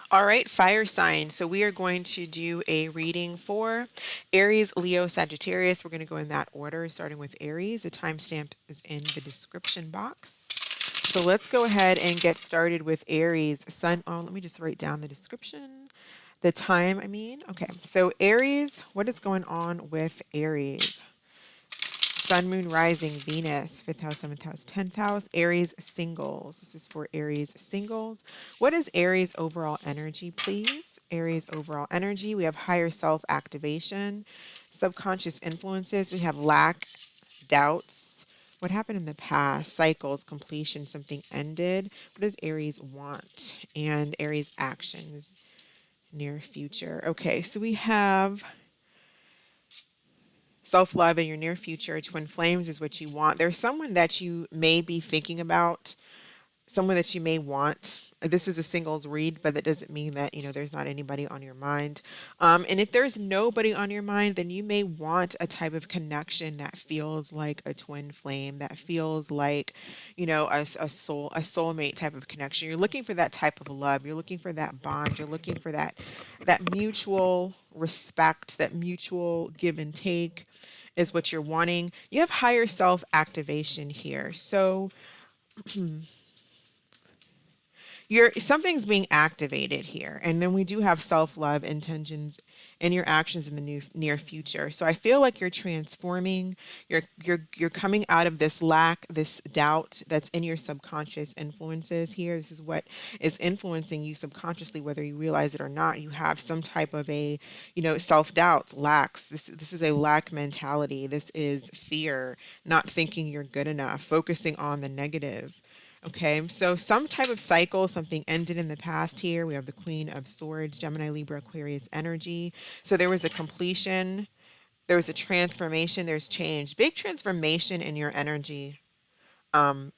All right, fire sign. So we are going to do a reading for Aries, Leo, Sagittarius. We're going to go in that order, starting with Aries. The timestamp is in the description box. So let's go ahead and get started with Aries. Sun. Oh, let me just write down the description. The time, I mean. Okay, so Aries, what is going on with Aries? Sun, Moon, Rising, Venus, 5th house, 7th house, 10th house, Aries singles. This is for Aries singles. What is Aries overall energy, please? Aries overall energy. We have higher self activation, subconscious influences. We have lack, doubts. What happened in the past? Cycles, completion, something ended. What does Aries want? And Aries actions, near future. Okay, so we have self love in your near future. Twin flames is what you want. There's someone that you may be thinking about, someone that you may want. This is a singles read, but that doesn't mean that, there's not anybody on your mind. And if there's nobody on your mind, then you may want a type of connection that feels like a twin flame, that feels like, a soulmate type of connection. You're looking for that type of love. You're looking for that bond. You're looking for that mutual respect, that mutual give and take is what you're wanting. You have higher self activation here. So you're something's being activated here, and then we do have self-love intentions and your actions in the near future. So I feel like you're transforming, you're coming out of this lack, this doubt that's in your subconscious influences here. This is what is influencing you subconsciously, whether you realize it or not. You have some type of a, self-doubt, lacks. This is a lack mentality. This is fear, not thinking you're good enough, focusing on the negative. Okay, so some type of cycle, something ended in the past here. We have the Queen of Swords, Gemini, Libra, Aquarius energy. So there was a completion, there was a transformation, there's change. Big transformation in your energy,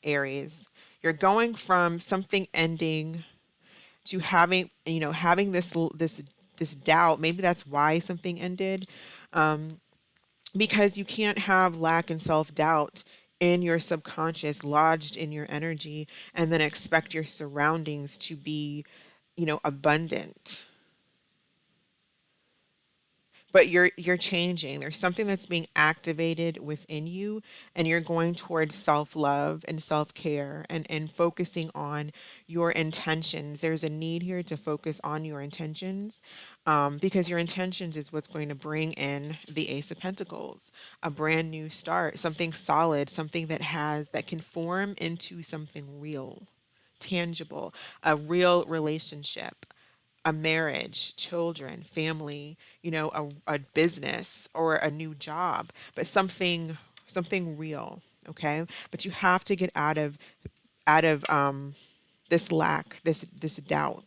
Aries. You're going from something ending to having, having this doubt. Maybe that's why something ended, because you can't have lack and self doubt in your subconscious lodged in your energy and then expect your surroundings to be, abundant. But you're changing. There's something that's being activated within you, and you're going towards self-love and self-care, and focusing on your intentions. There's a need here to focus on your intentions, because your intentions is what's going to bring in the Ace of Pentacles, a brand new start, something solid, something that can form into something real, tangible, a real relationship, a marriage, children, family, a business or a new job, but something real, okay? But you have to get out of this lack, this doubt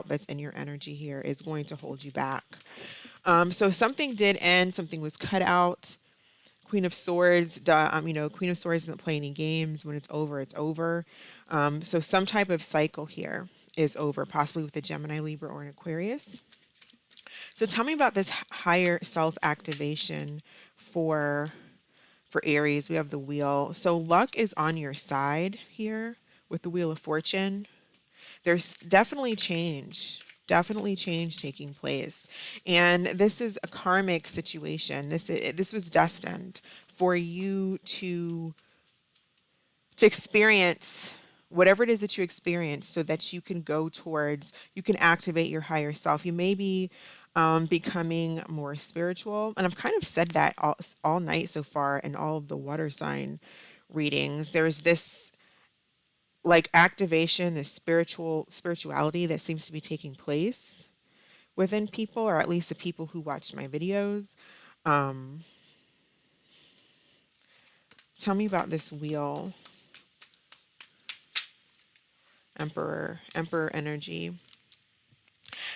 that's in your energy here is going to hold you back. So something did end, something was cut out. Queen of Swords, Queen of Swords doesn't play any games. When it's over, it's over. So some type of cycle here is over, possibly with a Gemini, Libra, or an Aquarius. So tell me about this higher self activation for for Aries. We have the wheel. So luck is on your side here with the Wheel of Fortune. There's definitely change taking place, and this is a karmic situation. This was destined for you to experience whatever it is that you experience, so that you can activate your higher self. You may be becoming more spiritual, and I've kind of said that all night so far in all of the water sign readings. There's this like activation, this spirituality that seems to be taking place within people, or at least the people who watched my videos. Um, Tell me about this wheel, Emperor energy.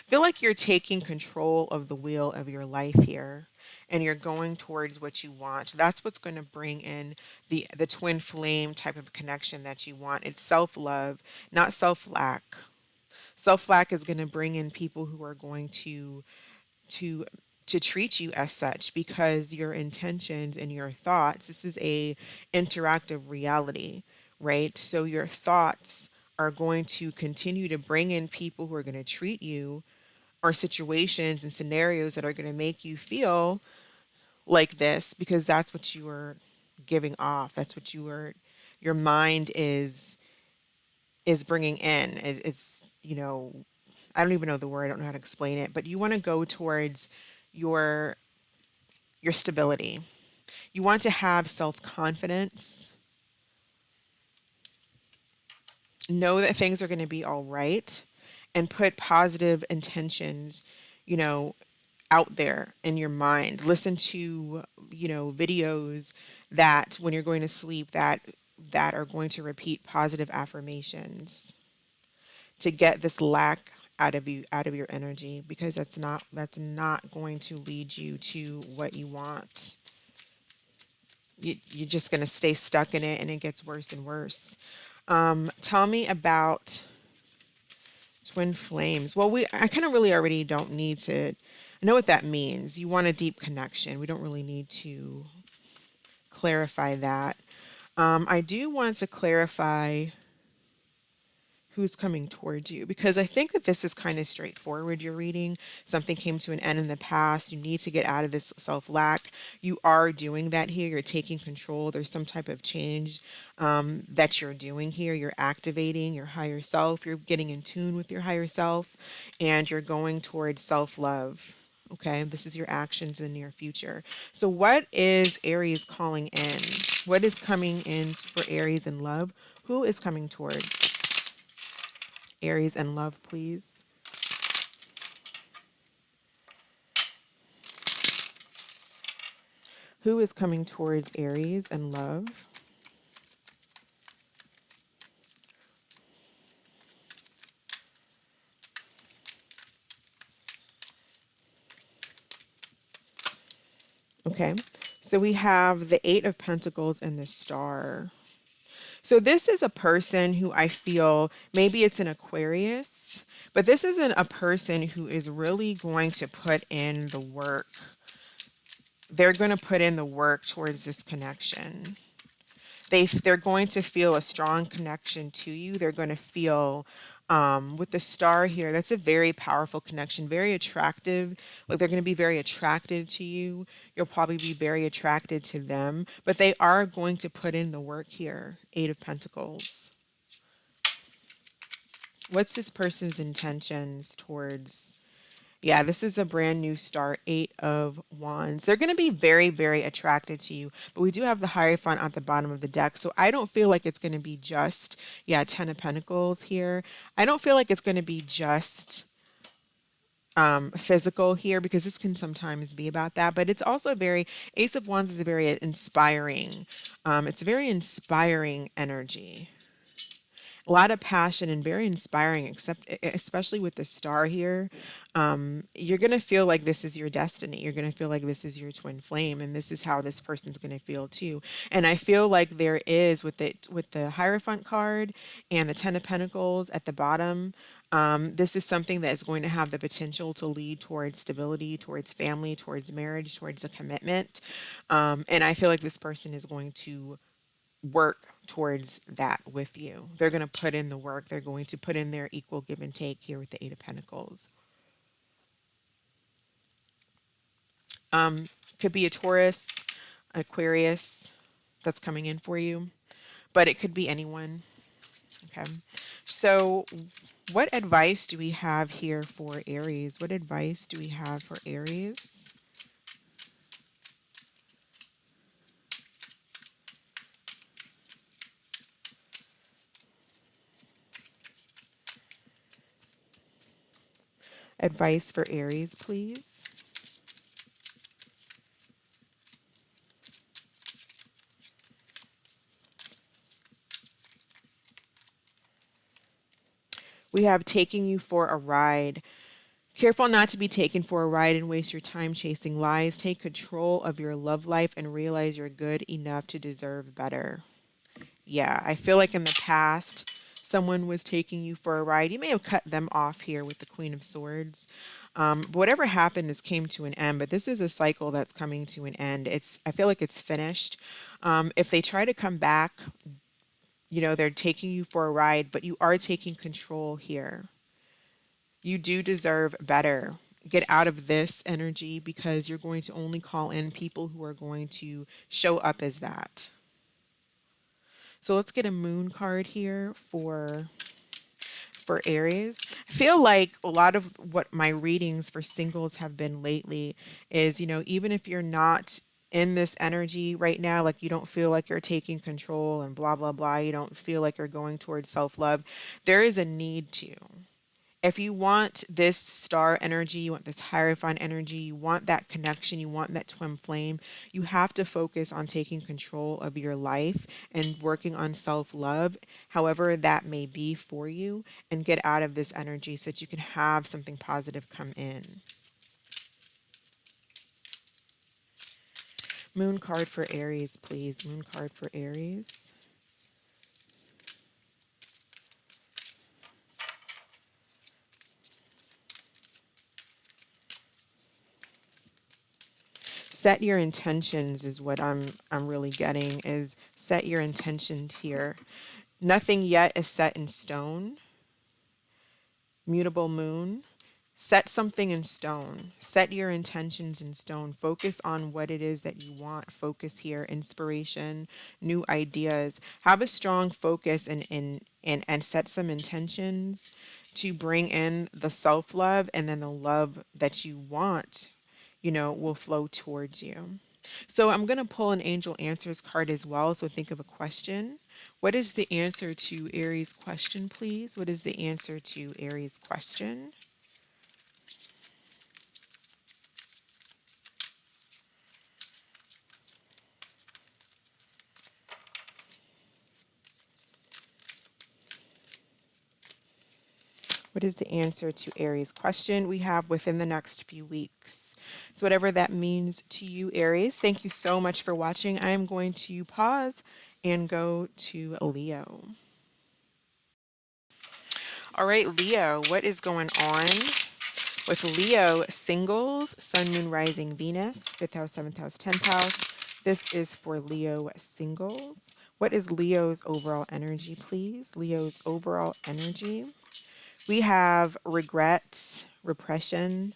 Feel like you're taking control of the wheel of your life here, and you're going towards what you want. That's what's going to bring in the twin flame type of connection that you want. It's self-love, not self-lack. Self-lack is going to bring in people who are going to to treat you as such, because your intentions and your thoughts, this is a interactive reality, right? So your thoughts are going to continue to bring in people who are going to treat you, or situations and scenarios that are going to make you feel like this, because that's what you are giving off. That's what your mind is bringing in. It's, I don't even know the word. I don't know how to explain it, but you want to go towards your your stability. You want to have self-confidence, know that things are going to be all right, and put positive intentions, you know, out there in your mind. Listen to, videos that when you're going to sleep, that are going to repeat positive affirmations to get this lack out of your energy, because that's not going to lead you to what you want. You're just going to stay stuck in it, and it gets worse and worse. Tell me about twin flames. Well, I kind of really already don't need to. I know what that means. You want a deep connection. We don't really need to clarify that. I do want to clarify who's coming towards you, because I think that this is kind of straightforward. You're reading something came to an end in the past. You need to get out of this self lack. You are doing that here. You're taking control. There's some type of change that you're doing here. You're activating your higher self. You're getting in tune with your higher self, and you're going towards self love. Okay, this is your actions in the near future. So, what is Aries calling in? What is coming in for Aries in love? Who is coming towards Aries and love, please? Who is coming towards Aries and love? Okay. So we have the Eight of Pentacles and the Star. So this is a person who I feel, maybe it's an Aquarius, but this isn't a person who is really going to put in the work. They're going to put in the work towards this connection. They're going to feel a strong connection to you. They're going to feel, with the star here, that's a very powerful connection, very attractive. Like, they're going to be very attracted to you. You'll probably be very attracted to them, but they are going to put in the work here. Eight of Pentacles. What's this person's intentions towards? Yeah, this is a brand new start. Eight of Wands. They're going to be very, very attracted to you. But we do have the Hierophant at the bottom of the deck. So I don't feel like it's going to be just, yeah, Ten of Pentacles here. I don't feel like it's going to be just physical here, because this can sometimes be about that. But it's also very, Ace of Wands is a very inspiring, it's a very inspiring energy. A lot of passion and very inspiring, except especially with the star here. You're gonna feel like this is your destiny. You're gonna feel like this is your twin flame, and this is how this person's gonna feel too. And I feel like there is, with the Hierophant card and the Ten of Pentacles at the bottom. This is something that is going to have the potential to lead towards stability, towards family, towards marriage, towards a commitment. And I feel like this person is going to work towards that with you. They're going to put in the work. They're going to put in their equal give and take here with the Eight of Pentacles. Could be a Taurus, Aquarius that's coming in for you, but it could be anyone. Okay. So, what advice do we have here for Aries? What advice do we have for Aries? Advice for Aries, please. We have taking you for a ride. Careful not to be taken for a ride and waste your time chasing lies. Take control of your love life and realize you're good enough to deserve better. Yeah, I feel like in the past, someone was taking you for a ride. You may have cut them off here with the Queen of Swords. But whatever happened, this came to an end. But this is a cycle that's coming to an end. I feel like it's finished. If they try to come back, You know, they're taking you for a ride, but you are taking control here. You do deserve better. Get out of this energy because you're going to only call in people who are going to show up as that. So let's get a moon card here for Aries. I feel like a lot of what my readings for singles have been lately is, you know, even if you're not in this energy right now, like you don't feel like you're taking control and blah, blah, blah, you don't feel like you're going towards self love, there is a need to. If you want this star energy, you want this Hierophant energy, you want that connection, you want that twin flame, you have to focus on taking control of your life and working on self love, however that may be for you, and get out of this energy so that you can have something positive come in. Moon card for Aries, please. Moon card for Aries. Set your intentions is what I'm really getting, is set your intentions here. Nothing yet is set in stone. Mutable moon. Set something in stone. Set your intentions in stone. Focus on what it is that you want. Focus here. Inspiration, new ideas. Have a strong focus and set some intentions to bring in the self-love, and then the love that you want, you know, will flow towards you. So I'm going to pull an angel answers card as well. So think of a question. What is the answer to Aries' question, please? What is the answer to Aries' question? What is the answer to Aries' question? We have within the next few weeks. So whatever that means to you, Aries, thank you so much for watching. I am going to pause and go to Leo. All right, Leo, what is going on with Leo singles, Sun, Moon, Rising, Venus, 5th house, 7th house, 10th house? This is for Leo singles. What is Leo's overall energy, please? Leo's overall energy. We have regrets, repression,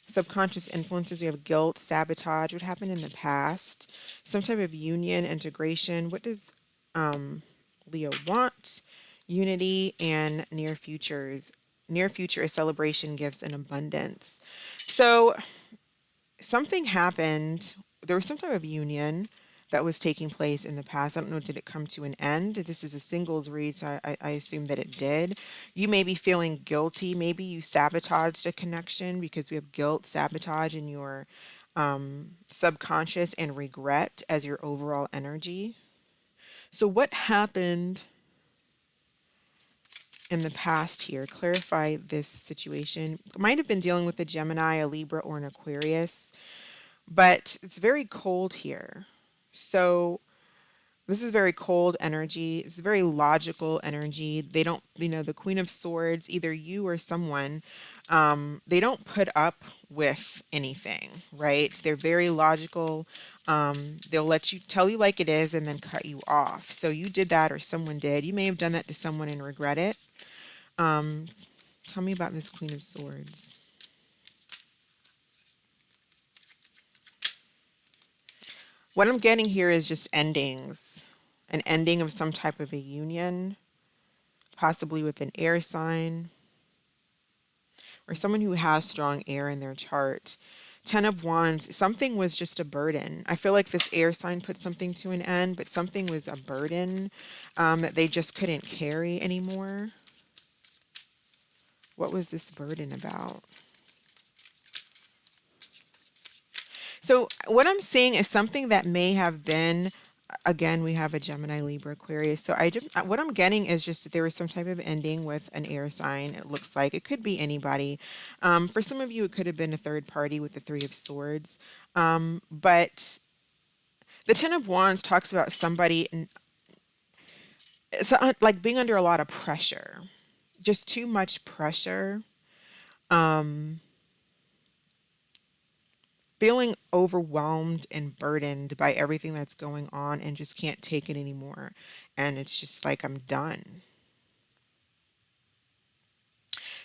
subconscious influences. We have guilt, sabotage, what happened in the past, some type of union, integration. What does Leo want? Unity and near futures. Near future is celebration, gifts, and abundance. So something happened. There was some type of union that was taking place in the past. I don't know, did it come to an end? This is a singles read, so I assume that it did. You may be feeling guilty. Maybe you sabotaged a connection because we have guilt, sabotage in your subconscious, and regret as your overall energy. So what happened in the past here? Clarify this situation. Might have been dealing with a Gemini, a Libra, or an Aquarius, but it's very cold here. So this is very cold energy. It's very logical energy. They don't, you know, the Queen of Swords, either you or someone, they don't put up with anything, right? They're very logical. They'll let you tell you like it is and then cut you off. So you did that, or someone did. You may have done that to someone and regret it. Tell me about this Queen of Swords. What I'm getting here is just endings, an ending of some type of a union, possibly with an air sign or someone who has strong air in their chart. Ten of Wands, something was just a burden. I feel like this air sign put something to an end, but something was a burden that they just couldn't carry anymore. What was this burden about? So what I'm seeing is something that may have been, again, we have a Gemini, Libra, Aquarius. So what I'm getting is just that there was some type of ending with an air sign. It looks like it could be anybody. For some of you, it could have been a third party with the Three of Swords. But the Ten of Wands talks about somebody like being under a lot of pressure, just too much pressure. Feeling overwhelmed and burdened by everything that's going on and just can't take it anymore. and it's just like, I'm done.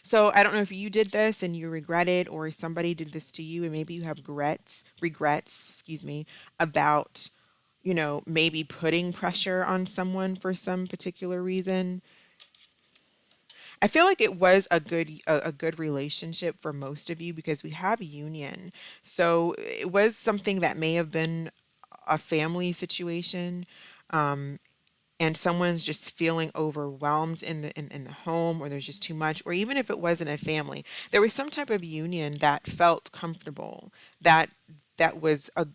So I don't know if you did this and you regret it, or somebody did this to you and maybe you have regrets, excuse me, about, maybe putting pressure on someone for some particular reason. I feel like it was a good relationship for most of you because we have union. So it was something that may have been a family situation, and someone's just feeling overwhelmed in the home, or there's just too much, or even if it wasn't a family, there was some type of union that felt comfortable, that that was a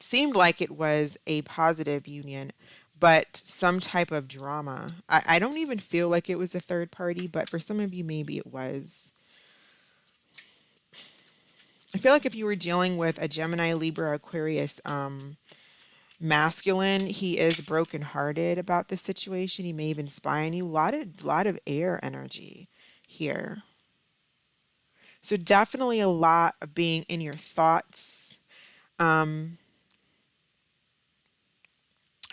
seemed like it was a positive union, but some type of drama. I don't even feel like it was a third party, but for some of you maybe it was. I feel like if you were dealing with a Gemini, Libra, Aquarius, masculine, he is brokenhearted about the situation. He may even spy on you. A lot of air energy here. So definitely a lot of being in your thoughts. I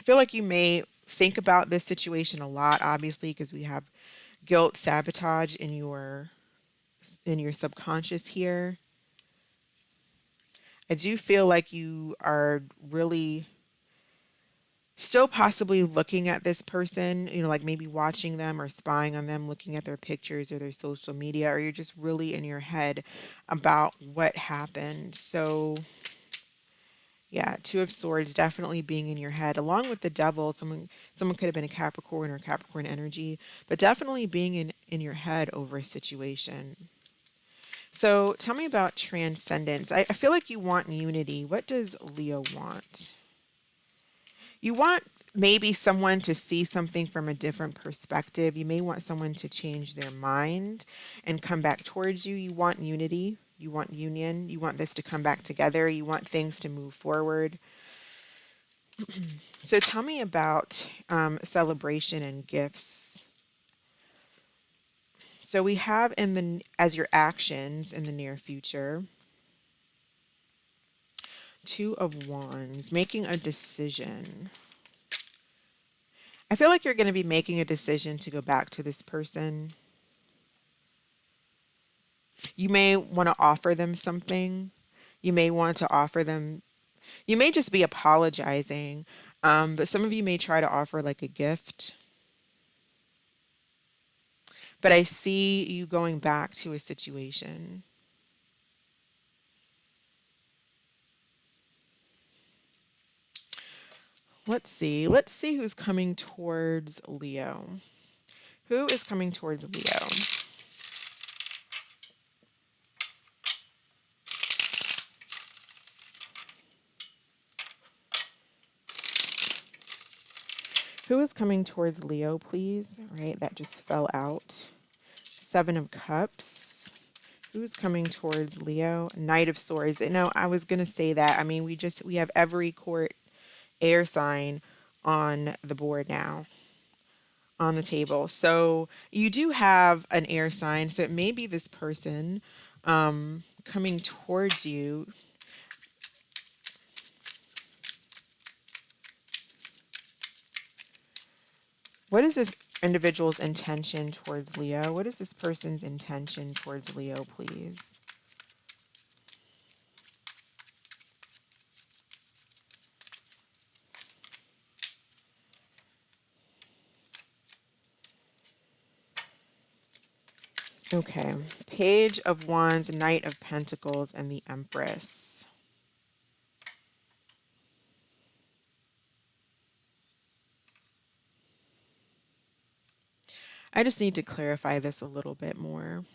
feel like you may think about this situation a lot, obviously, because we have guilt, sabotage in your subconscious here. I do feel like you are really still possibly looking at this person, like maybe watching them or spying on them, looking at their pictures or their social media, or you're just really in your head about what happened. So, yeah, Two of Swords definitely being in your head, along with the Devil. Someone could have been a Capricorn or Capricorn energy, but definitely being in your head over a situation. So, tell me about transcendence. I feel like you want unity. What does Leo want? You want maybe someone to see something from a different perspective. You may want someone to change their mind and come back towards you. You want unity. You want union. You want this to come back together. You want things to move forward. So tell me about celebration and gifts. So we have as your actions in the near future, Two of Wands, making a decision. I feel like you're going to be making a decision to go back to this person. You may want to offer them something. You may want to offer them, you may just be apologizing, but some of you may try to offer like a gift. But I see you going back to a situation. Let's see. Let's see who's coming towards Leo. Who is coming towards Leo? Who is coming towards Leo, please? All right, that just fell out. Seven of Cups. Who's coming towards Leo? Knight of Swords. No, I was going to say that. I mean, we have every court air sign on the board now, on the table. So you do have an air sign. So it may be this person coming towards you. What is this individual's intention towards Leo? What is this person's intention towards Leo, please? Okay. Page of Wands, Knight of Pentacles, and the Empress. I just need to clarify this a little bit more.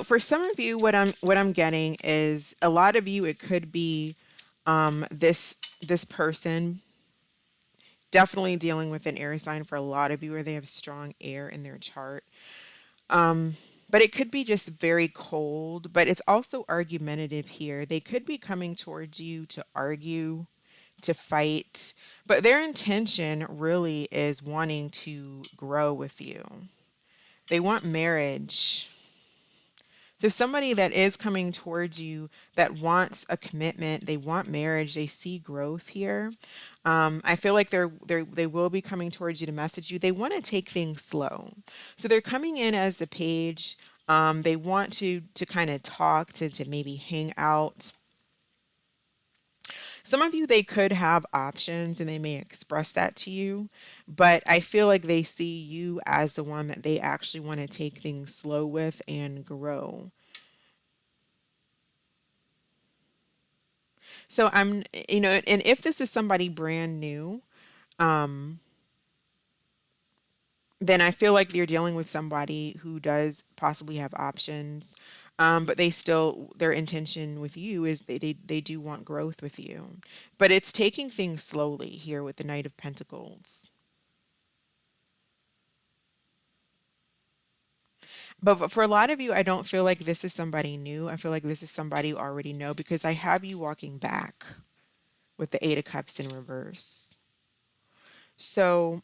For some of you, what I'm getting is a lot of you, it could be this person definitely dealing with an air sign for a lot of you, where they have strong air in their chart. But it could be just very cold, but it's also argumentative here. They could be coming towards you to argue, to fight, but their intention really is wanting to grow with you. They want marriage. So somebody that is coming towards you that wants a commitment, they want marriage, they see growth here. I feel like they will be coming towards you to message you. They want to take things slow. So they're coming in as the page. They want to kind of talk, to maybe hang out. Some of you, they could have options and they may express that to you, but I feel like they see you as the one that they actually want to take things slow with and grow. So and if this is somebody brand new, then I feel like you're dealing with somebody who does possibly have options, but their intention with you is they do want growth with you. But it's taking things slowly here with the Knight of Pentacles. But for a lot of you, I don't feel like this is somebody new. I feel like this is somebody you already know because I have you walking back with the Eight of Cups in reverse. So,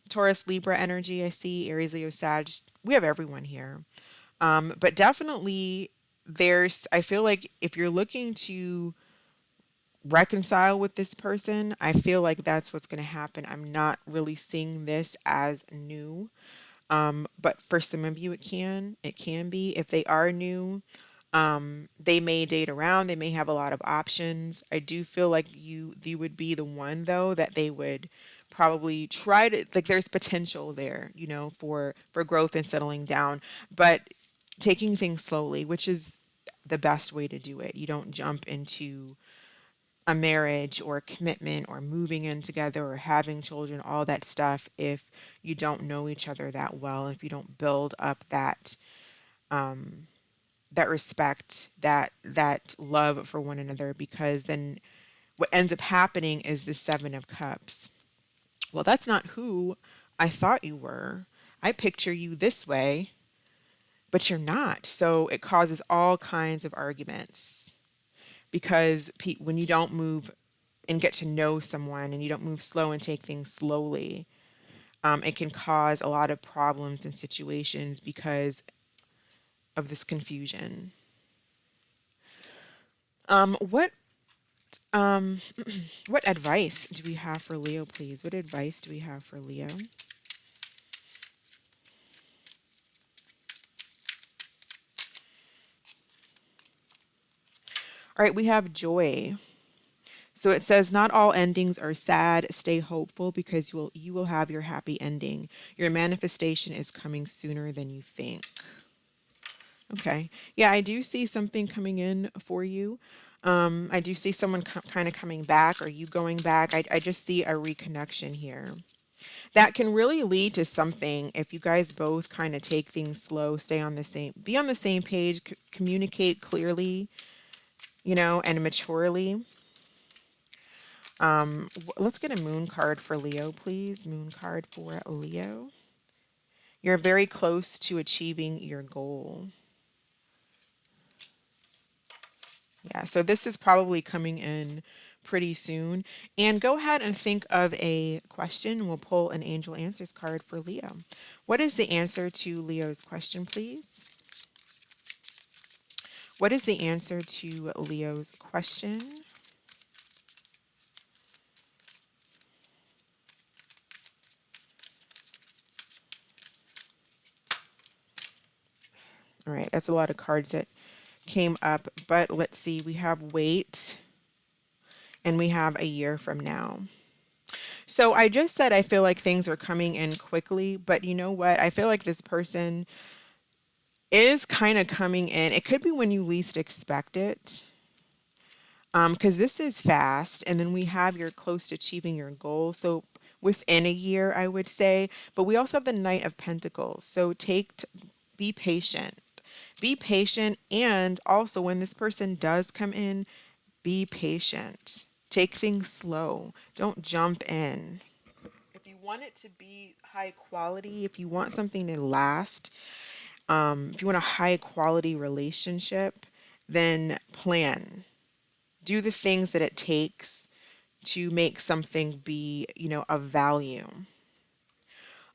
Taurus, Libra energy, I see, Aries, Leo, Sag. We have everyone here. But definitely, I feel like if you're looking to reconcile with this person, I feel like that's what's going to happen. I'm not really seeing this as new. But for some of you, it can be. If they are new, they may date around, they may have a lot of options. I do feel like you would be the one though that they would probably try to, like, there's potential there, for growth and settling down, but taking things slowly, which is the best way to do it. You don't jump into a marriage or a commitment or moving in together or having children, all that stuff, if you don't know each other that well, if you don't build up that respect, that love for one another, because then what ends up happening is the Seven of Cups. Well, that's not who I thought you were. I picture you this way, but you're not. So it causes all kinds of arguments because when you don't move and get to know someone and you don't move slow and take things slowly, it can cause a lot of problems and situations because of this confusion. What um what advice do we have for Leo, please? What advice do we have for Leo? All right, we have joy. So it says, not all endings are sad. Stay hopeful because you will have your happy ending. Your manifestation is coming sooner than you think. Okay. Yeah, I do see something coming in for you. I do see someone kind of coming back or you going back. I just see a reconnection here. That can really lead to something if you guys both kind of take things slow, be on the same page, communicate clearly, and maturely. Let's get a moon card for Leo, please. Moon card for Leo. You're very close to achieving your goal. Yeah, so this is probably coming in pretty soon. And go ahead and think of a question. We'll pull an angel answers card for Leo. What is the answer to Leo's question, please? What is the answer to Leo's question? All right, that's a lot of cards that came up, but let's see. We have wait and we have a year from now. So I just said I feel like things are coming in quickly, but you know what? I feel like this person is kind of coming in. It could be when you least expect it. Because this is fast, and then we have you're close to achieving your goal. So within a year, I would say. But we also have the Knight of Pentacles. So be patient. Be patient, and also when this person does come in, be patient. Take things slow. Don't jump in. If you want it to be high quality, if you want something to last, if you want a high quality relationship, then plan. Do the things that it takes to make something be, of value.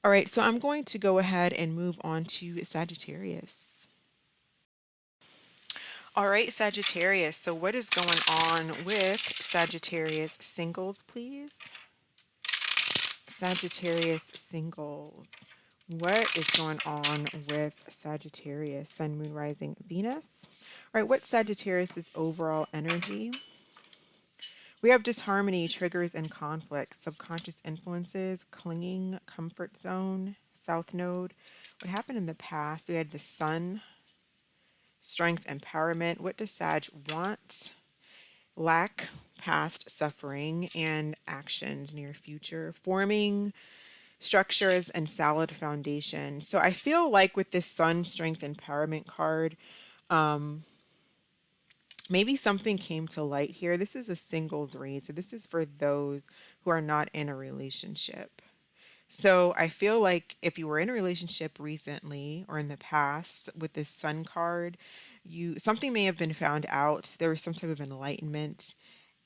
All right, so I'm going to go ahead and move on to Sagittarius. All right, Sagittarius. So, what is going on with Sagittarius singles, please? Sagittarius singles. What is going on with Sagittarius, Sun, Moon, Rising, Venus? All right, what's Sagittarius's overall energy? We have disharmony, triggers, and conflict, subconscious influences, clinging, comfort zone, South Node. What happened in the past? We had the Sun, strength, empowerment. What does Sag want? Lack, past suffering, and actions, near future, forming structures and solid foundation. So I feel like with this Sun, strength, empowerment card, maybe something came to light here. This is a singles read, so this is for those who are not in a relationship. So I feel like if you were in a relationship recently or in the past with this Sun card, you something may have been found out. There was some type of enlightenment,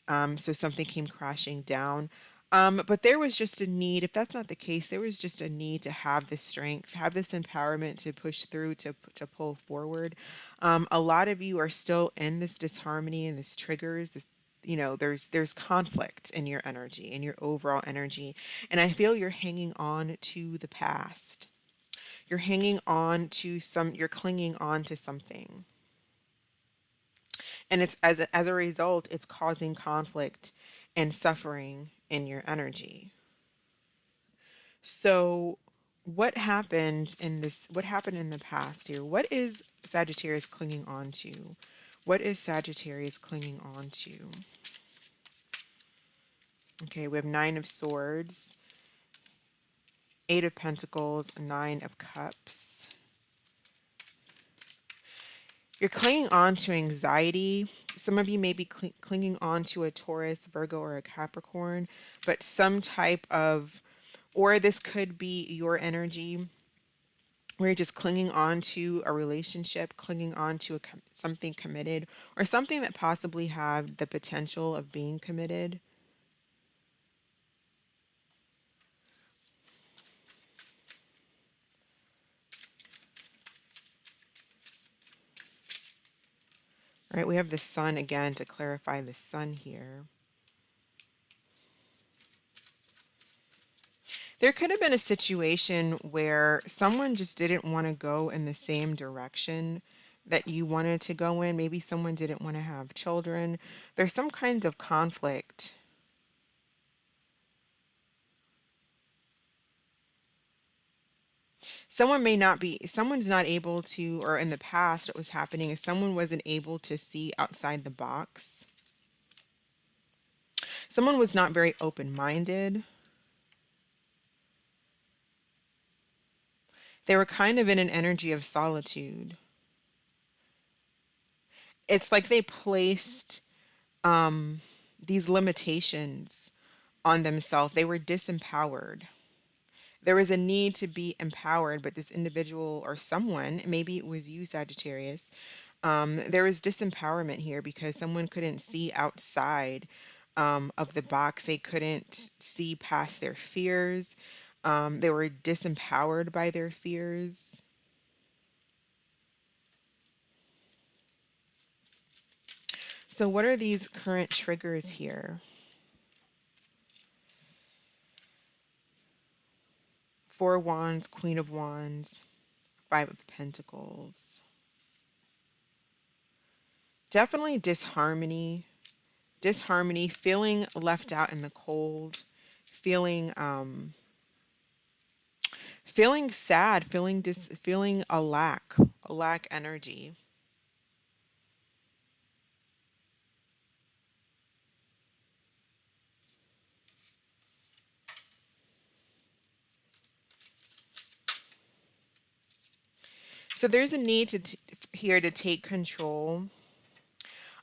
so something came crashing down. But there was just a need, if that's not the case, there was just a need to have this strength, have this empowerment to push through, to pull forward. A lot of you are still in this disharmony and this triggers, this, there's conflict in your energy, in your overall energy. And I feel you're hanging on to the past. You're clinging on to something. And it's as a result, it's causing conflict and suffering in your energy. So what happened in the past here? What is Sagittarius clinging on to? What is Sagittarius clinging on to? Okay, we have 9 of Swords, 8 of Pentacles, 9 of Cups. You're clinging on to anxiety. Some of you may be clinging on to a Taurus, Virgo, or a Capricorn, but some type of, or this could be your energy where you're just clinging on to a relationship, clinging on to something committed, or something that possibly have the potential of being committed. All right, we have the Sun again to clarify the Sun here. There could have been a situation where someone just didn't want to go in the same direction that you wanted to go in. Maybe someone didn't want to have children. There's some kind of conflict. Someone's not able to, or in the past, what was happening is someone wasn't able to see outside the box. Someone was not very open minded. They were kind of in an energy of solitude. It's like they placed these limitations on themselves. They were disempowered. There was a need to be empowered, but this individual or someone, maybe it was you, Sagittarius, there was disempowerment here because someone couldn't see outside of the box. They couldn't see past their fears. They were disempowered by their fears. So, what are these current triggers here? 4 of Wands, Queen of Wands, 5 of Pentacles. Definitely disharmony, feeling left out in the cold, feeling feeling sad, feeling a lack energy. So there's a need here to take control.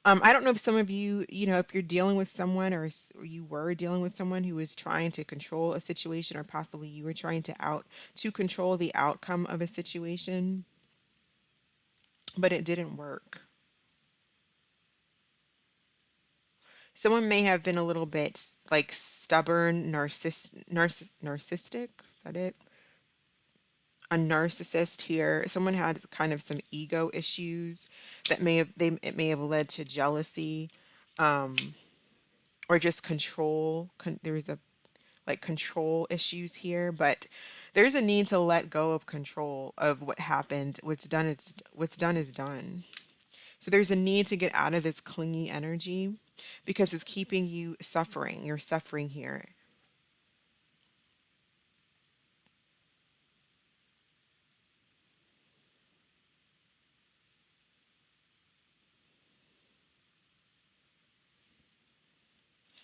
I don't know if some of you, if you're dealing with someone or you were dealing with someone who was trying to control a situation, or possibly you were trying to control the outcome of a situation, but it didn't work. Someone may have been a little bit like stubborn, narcissistic. Is that it? a narcissist here. Someone had kind of some ego issues that may have it may have led to jealousy, or just control. There was a like control issues here, but there's a need to let go of control of what happened. What's done is done. So there's a need to get out of this clingy energy because it's keeping you suffering. You're suffering here.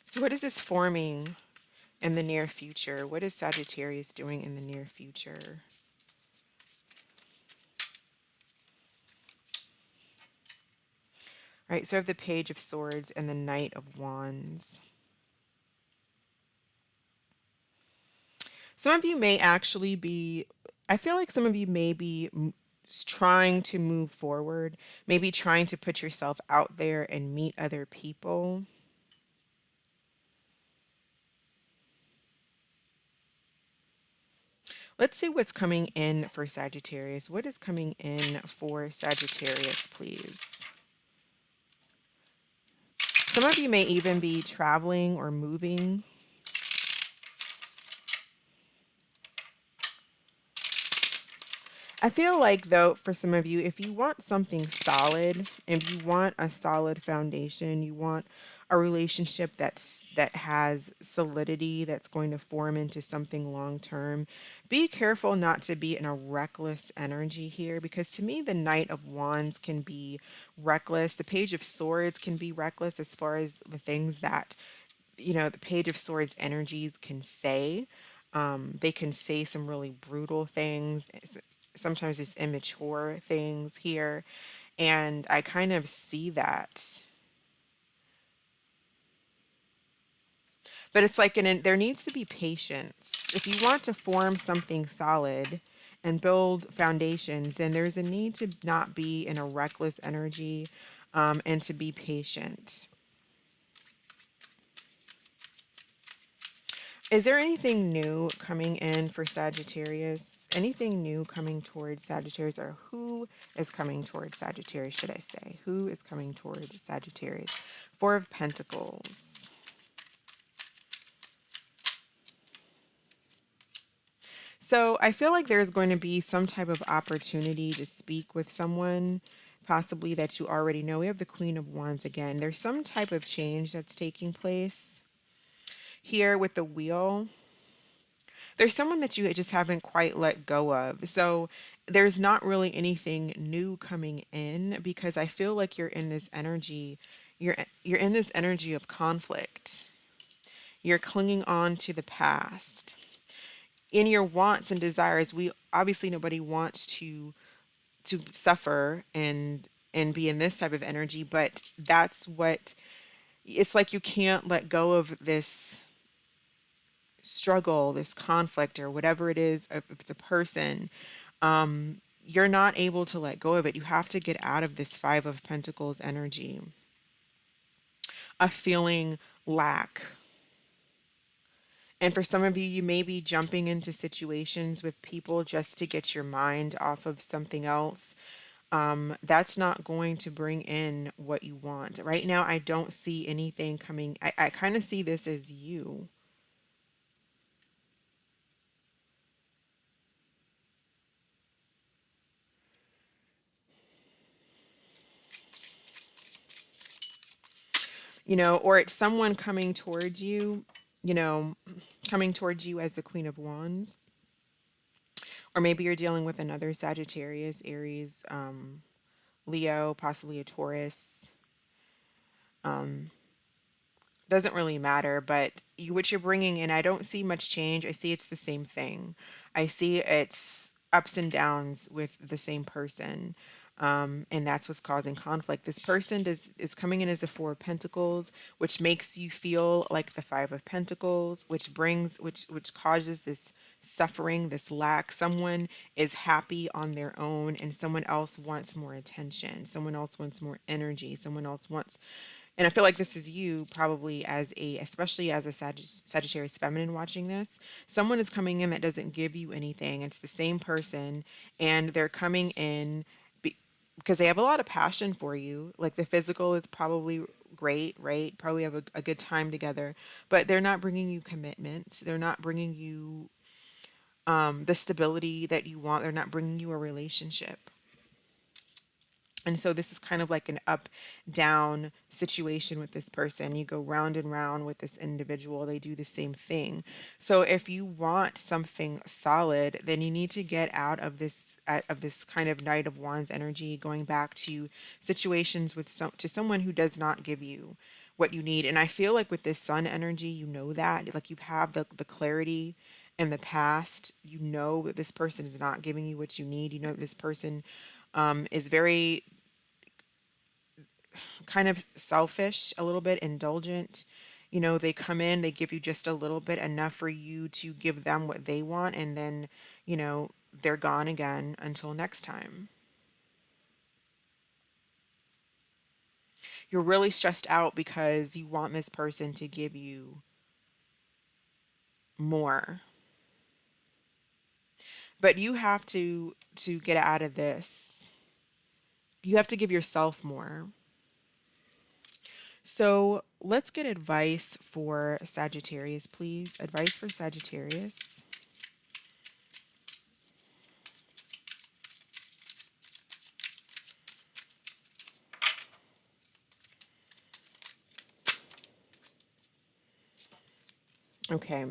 So what is this forming in the near future? What is Sagittarius doing in the near future? All right, so I have the Page of Swords and the Knight of Wands. Some of you may actually be, I feel like some of you may be trying to move forward, maybe trying to put yourself out there and meet other people. Let's see what's coming in for Sagittarius. What is coming in for Sagittarius, please? Some of you may even be traveling or moving. I feel like, though, for some of you, if you want something solid, if you want a solid foundation, you want a relationship that has solidity, that's going to form into something long term, be careful not to be in a reckless energy here, because to me, the Knight of Wands can be reckless. The Page of Swords can be reckless as far as the things that, the Page of Swords energies can say. They can say some really brutal things, sometimes it's immature things here. And I kind of see that. But it's like there needs to be patience. If you want to form something solid and build foundations, then there's a need to not be in a reckless energy, and to be patient. Is there anything new coming in for Sagittarius? Anything new coming towards Sagittarius, or who is coming towards Sagittarius, should I say? Who is coming towards Sagittarius? Four of Pentacles. So I feel like there's going to be some type of opportunity to speak with someone, possibly that you already know. We have the Queen of Wands again. There's some type of change that's taking place here with the Wheel. There's someone that you just haven't quite let go of. So there's not really anything new coming in, because I feel like you're in this energy. You're in this energy of conflict. You're clinging on to the past. In your wants and desires, we obviously, nobody wants to suffer and be in this type of energy, but that's what it's like. You can't let go of this struggle, this conflict, or whatever it is. If it's a person, you're not able to let go of it. You have to get out of this Five of Pentacles energy of feeling lack. And for some of you, you may be jumping into situations with people just to get your mind off of something else. That's not going to bring in what you want. Right now, I don't see anything coming. I kind of see this as you. Or it's someone coming towards you, you know, coming towards you as the Queen of Wands. Or maybe you're dealing with another Sagittarius, Aries, Leo, possibly a Taurus. Doesn't really matter, but what you're bringing in, I don't see much change. I see it's the same thing. I see it's ups and downs with the same person. And that's what's causing conflict. This person is coming in as the Four of Pentacles, which makes you feel like the Five of Pentacles, which causes this suffering, this lack. Someone is happy on their own, and someone else wants more attention. Someone else wants more energy. Someone else wants And I feel like this is you probably as a, especially as a Sagittarius feminine watching this. Someone is coming in that doesn't give you anything. It's the same person, and they're coming in because they have a lot of passion for you. Like the physical is probably great, right? Probably have a good time together, but they're not bringing you commitment. They're not bringing you the stability that you want. They're not bringing you a relationship. And so this is kind of like an up down situation with this person. You go round and round with this individual. They do the same thing. So if you want something solid, then you need to get out of this kind of Knight of Wands energy, going back to situations with someone who does not give you what you need. And I feel like with this sun energy, you know that. Like you have the clarity in the past. You know that this person is not giving you what you need. You know that this person is very kind of selfish, a little bit indulgent. You know, they come in, they give you just a little bit, enough for you to give them what they want, and then, you know, they're gone again until next time. You're really stressed out because you want this person to give you more. But you have to get out of this. You have to give yourself more. So, let's get advice for Sagittarius, please. Advice for Sagittarius. Okay.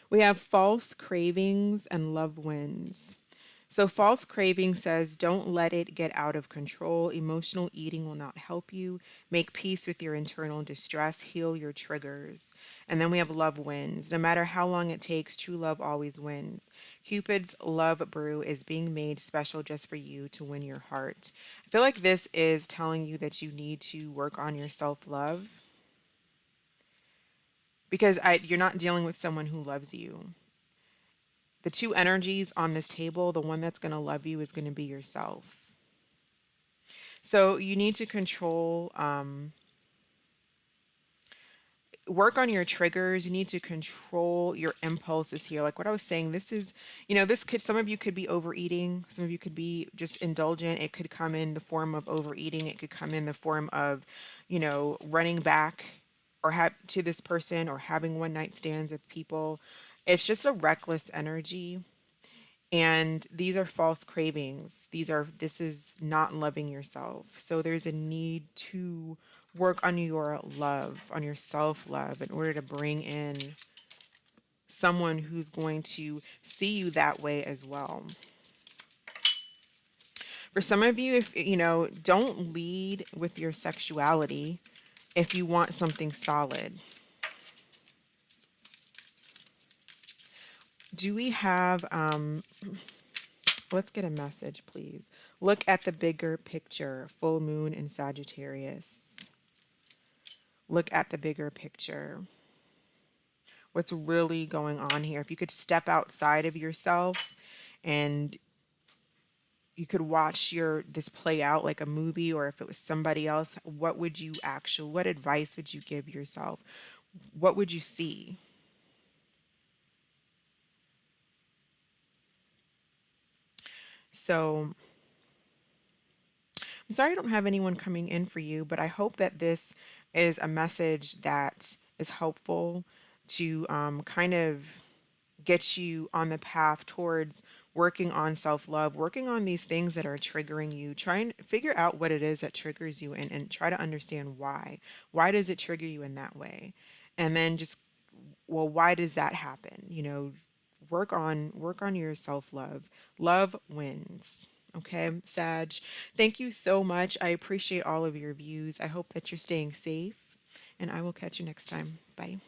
We have false cravings and love wins. So, false craving says, don't let it get out of control. Emotional eating will not help you. Make peace with your internal distress. Heal your triggers. And then we have love wins. No matter how long it takes, true love always wins. Cupid's love brew is being made special just for you to win your heart. I feel like this is telling you that you need to work on your self love because you're not dealing with someone who loves you. The two energies on this table, the one that's going to love you is going to be yourself. So you need to control, work on your triggers. You need to control your impulses here. Like what I was saying, this is, you know, this could, some of you could be overeating, some of you could be just indulgent. It could come in the form of overeating, it could come in the form of, you know, running back or have to this person or having one night stands with people. It's just a reckless energy. And these are false cravings. This is not loving yourself. So there's a need to work on your love, on your self love, in order to bring in someone who's going to see you that way as well. For some of you, if you know, don't lead with your sexuality if you want something solid. Do we have let's get a message, please. Look at the bigger picture. Full moon in Sagittarius. Look at the bigger picture. What's really going on here? If you could step outside of yourself and you could watch your this play out like a movie, or if it was somebody else, what advice would you give yourself? What would you see? So I'm sorry I don't have anyone coming in for you, but I hope that this is a message that is helpful to kind of get you on the path towards working on self love, working on these things that are triggering you. Try and figure out what it is that triggers you, and try to understand why. Why does it trigger you in that way? And then just, well, why does that happen? You know, work on your self love. Love wins. Okay, Sag. Thank you so much. I appreciate all of your views. I hope that you're staying safe, and I will catch you next time. Bye.